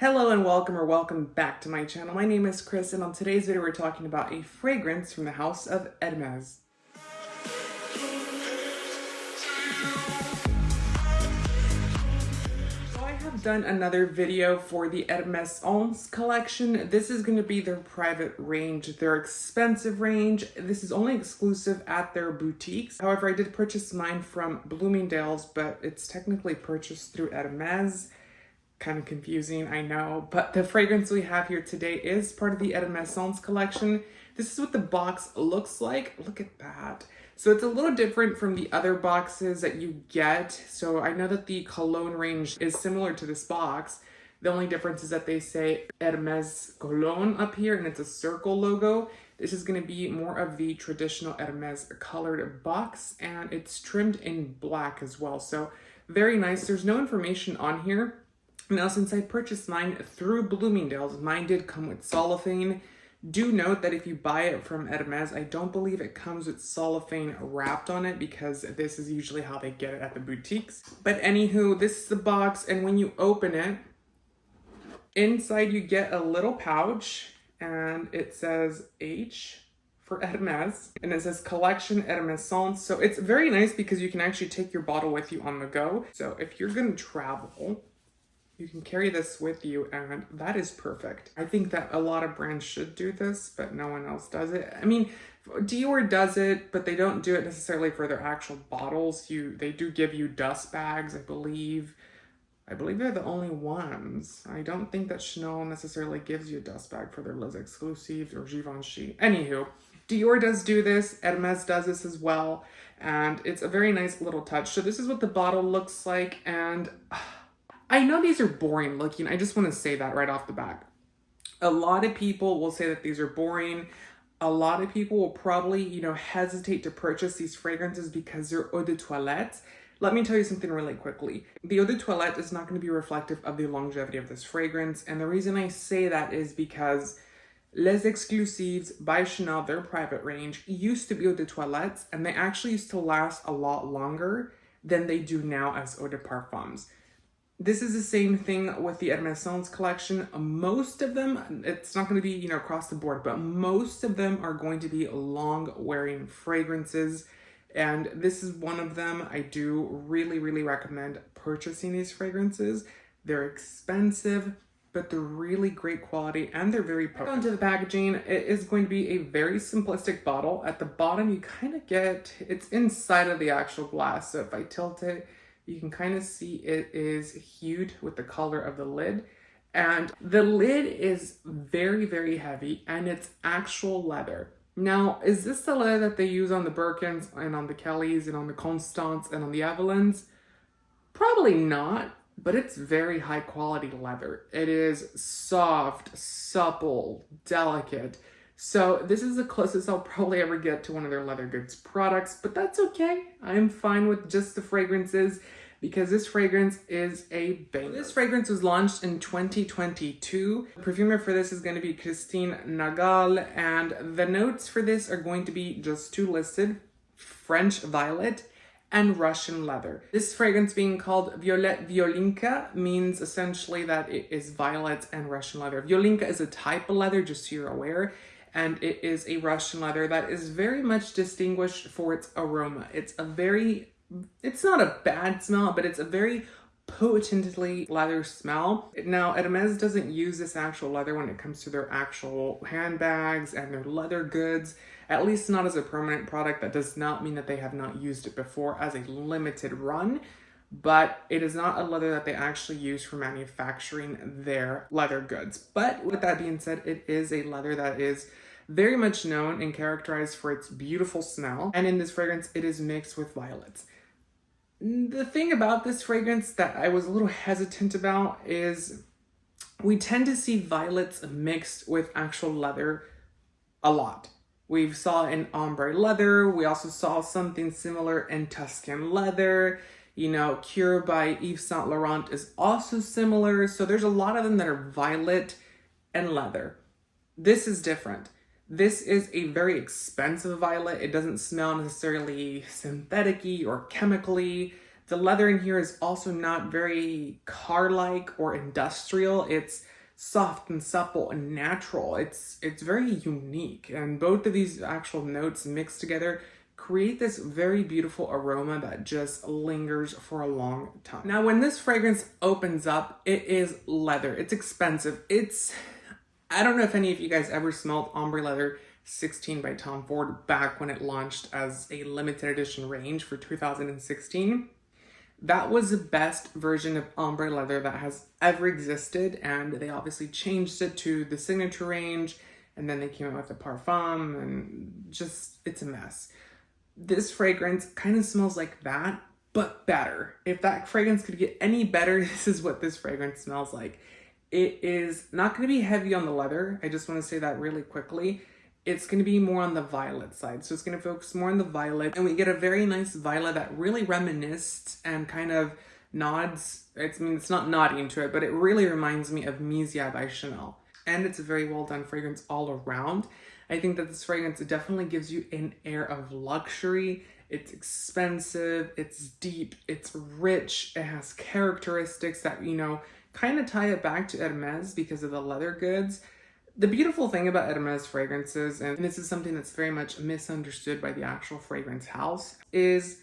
Hello and welcome back to my channel. My name is Chris and on today's video we're talking about a fragrance from the house of Hermes. So I have done another video for the Hermessence collection. This is going to be their private range, their expensive range. This is only exclusive at their boutiques. However, I did purchase mine from Bloomingdale's, but it's technically purchased through Hermes. Kind of confusing, I know, but the fragrance we have here today is part of the Hermessence collection. This is what the box looks like. Look at that. So it's a little different from the other boxes that you get. So I know that the cologne range is similar to this box. The only difference is that they say Hermes Cologne up here and it's a circle logo. This is going to be more of the traditional Hermes colored box and it's trimmed in black as well. So very nice. There's no information on here. Now, since I purchased mine through Bloomingdale's, mine did come with cellophane. Do note that if you buy it from Hermes, I don't believe it comes with cellophane wrapped on it because this is usually how they get it at the boutiques. But anywho, this is the box, and when you open it, inside you get a little pouch, and it says H for Hermes, and it says Collection Hermessence. So it's very nice because you can actually take your bottle with you on the go. So if you're gonna travel, you can carry this with you and that is perfect. I think that a lot of brands should do this, but no one else does it. I mean, Dior does it, but they don't do it necessarily for their actual bottles. They do give you dust bags, I believe. I believe they're the only ones. I don't think that Chanel necessarily gives you a dust bag for their Les Exclusives or Givenchy. Anywho, Dior does do this, Hermes does this as well, and it's a very nice little touch. So this is what the bottle looks like, and I know these are boring looking. I just want to say that right off the bat. A lot of people will say that these are boring. A lot of people will probably, hesitate to purchase these fragrances because they're eau de toilette. Let me tell you something really quickly. The eau de toilette is not going to be reflective of the longevity of this fragrance. And the reason I say that is because Les Exclusives by Chanel, their private range, used to be eau de toilette, and they actually used to last a lot longer than they do now as eau de parfums. This is the same thing with the Hermessence collection. Most of them, it's not going to be, across the board, but most of them are going to be long-wearing fragrances. And this is one of them. I do really, really recommend purchasing these fragrances. They're expensive, but they're really great quality and they're very potent. Onto the packaging, it is going to be a very simplistic bottle. At the bottom, you kind of get, it's inside of the actual glass. So if I tilt it, you can kind of see it is hued with the color of the lid. And the lid is very, very heavy and it's actual leather. Now, is this the leather that they use on the Birkins and on the Kellys and on the Constance and on the Evelyns? Probably not, but it's very high quality leather. It is soft, supple, delicate. So this is the closest I'll probably ever get to one of their leather goods products, but that's okay. I'm fine with just the fragrances because this fragrance is a banger. This fragrance was launched in 2022. The perfumer for this is going to be Christine Nagal, and the notes for this are going to be just two listed: French violet and Russian leather. This fragrance being called Violette Volynka means essentially that it is violet and Russian leather. Volynka is a type of leather, just so you're aware. And it is a Russian leather that is very much distinguished for its aroma. It's not a bad smell, but it's a very potently leather smell. Now, Hermes doesn't use this actual leather when it comes to their actual handbags and their leather goods, at least not as a permanent product. That does not mean that they have not used it before as a limited run, but it is not a leather that they actually use for manufacturing their leather goods. But with that being said, it is a leather that is very much known and characterized for its beautiful smell. And in this fragrance, it is mixed with violets. The thing about this fragrance that I was a little hesitant about is we tend to see violets mixed with actual leather a lot. We saw in ombre leather. We also saw something similar in Tuscan leather. Cure by Yves Saint Laurent is also similar. So there's a lot of them that are violet and leather. This is different. This is a very expensive violet. It doesn't smell necessarily synthetic-y or chemically. The leather in here is also not very car-like or industrial. It's soft and supple and natural. It's very unique, and both of these actual notes mixed together create this very beautiful aroma that just lingers for a long time. Now, when this fragrance opens up, it is leather. It's expensive. I don't know if any of you guys ever smelled Ombre Leather 16 by Tom Ford back when it launched as a limited edition range for 2016. That was the best version of Ombre Leather that has ever existed, and they obviously changed it to the signature range, and then they came out with the parfum, and just, it's a mess. This fragrance kind of smells like that, but better. If that fragrance could get any better, this is what this fragrance smells like. It is not going to be heavy on the leather. I just want to say that really quickly. It's going to be more on the violet side. So it's going to focus more on the violet, and we get a very nice violet that really reminisces and kind of nods. It's not nodding to it, but it really reminds me of Misia by Chanel. And it's a very well done fragrance all around. I think that this fragrance definitely gives you an air of luxury. It's expensive, it's deep, it's rich, it has characteristics that, kind of tie it back to Hermes because of the leather goods. The beautiful thing about Hermes fragrances, and this is something that's very much misunderstood by the actual fragrance house, is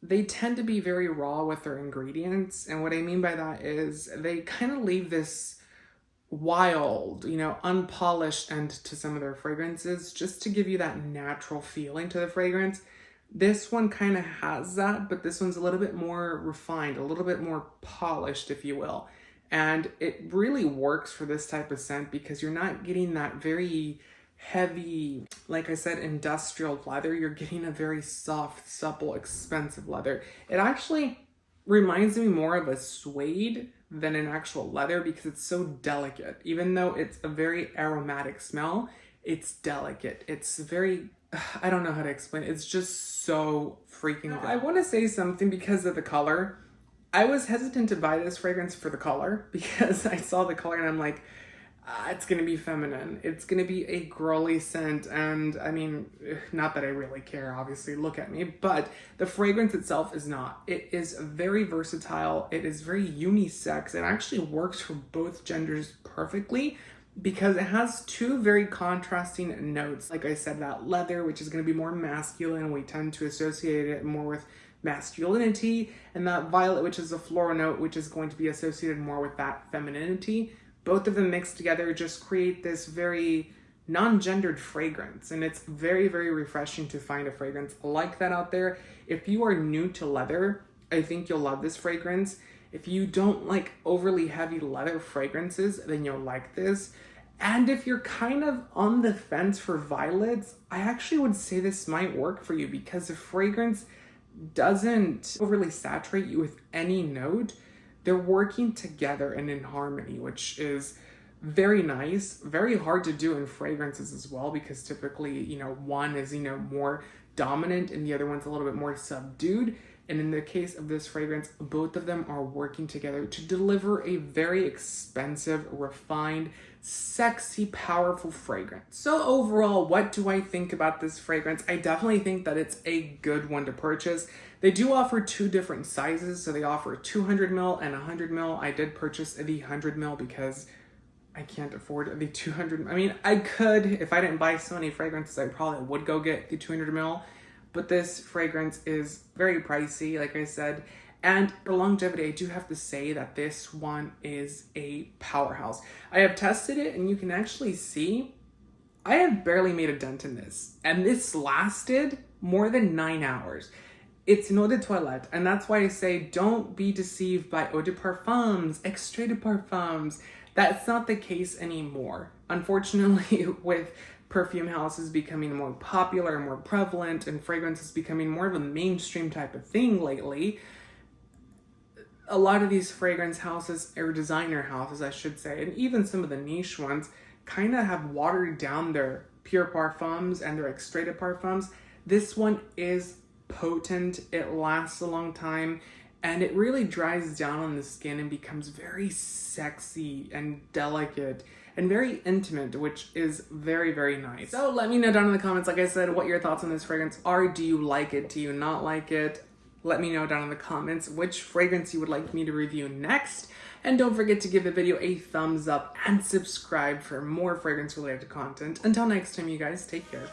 they tend to be very raw with their ingredients. And what I mean by that is they kind of leave this wild, unpolished end to some of their fragrances just to give you that natural feeling to the fragrance. This one kind of has that, but this one's a little bit more refined, a little bit more polished, if you will. And it really works for this type of scent because you're not getting that very heavy, like I said, industrial leather. You're getting a very soft, supple, expensive leather. It actually reminds me more of a suede than an actual leather because it's so delicate. Even though it's a very aromatic smell, it's delicate. It's very, I don't know how to explain it. It's just so freaking good. I want to say something because of the color. I was hesitant to buy this fragrance for the color because I saw the color and I'm like, it's going to be feminine. It's going to be a girly scent. And I mean, not that I really care, obviously, look at me, but the fragrance itself is not. It is very versatile. It is very unisex. It actually works for both genders perfectly because it has two very contrasting notes. Like I said, that leather, which is going to be more masculine. We tend to associate it more with masculinity, and that violet, which is a floral note, which is going to be associated more with that femininity. Both of them mixed together just create this very non-gendered fragrance, and it's very, very refreshing to find a fragrance like that out there. If you are new to leather, I think you'll love this fragrance. If you don't like overly heavy leather fragrances, then you'll like this. And if you're kind of on the fence for violets, I actually would say this might work for you because the fragrance doesn't overly saturate you with any note. They're working together and in harmony, which is very nice, very hard to do in fragrances as well, because typically, one is, more dominant and the other one's a little bit more subdued. And in the case of this fragrance, both of them are working together to deliver a very expensive, refined, sexy, powerful fragrance. So overall, what do I think about this fragrance? I definitely think that it's a good one to purchase. They do offer two different sizes. So they offer 200 ml and 100 ml. I did purchase the 100 ml because I can't afford the 200. I mean, I could, if I didn't buy so many fragrances, I probably would go get the 200 ml. But this fragrance is very pricey, like I said. And for longevity, I do have to say that this one is a powerhouse. I have tested it and you can actually see I have barely made a dent in this. And this lasted more than 9 hours. It's an eau de toilette, and that's why I say don't be deceived by eau de parfums, extrait de parfums. That's not the case anymore. Unfortunately, with perfume houses becoming more popular and more prevalent and fragrances becoming more of a mainstream type of thing lately, a lot of these fragrance houses, or designer houses I should say, and even some of the niche ones, kind of have watered down their pure parfums and their extrait de parfums. This one is potent, it lasts a long time, and it really dries down on the skin and becomes very sexy and delicate and very intimate, which is very, very nice. So let me know down in the comments, like I said, what your thoughts on this fragrance are. Do you like it? Do you not like it? Let me know down in the comments which fragrance you would like me to review next. And don't forget to give the video a thumbs up and subscribe for more fragrance related content. Until next time, you guys, take care.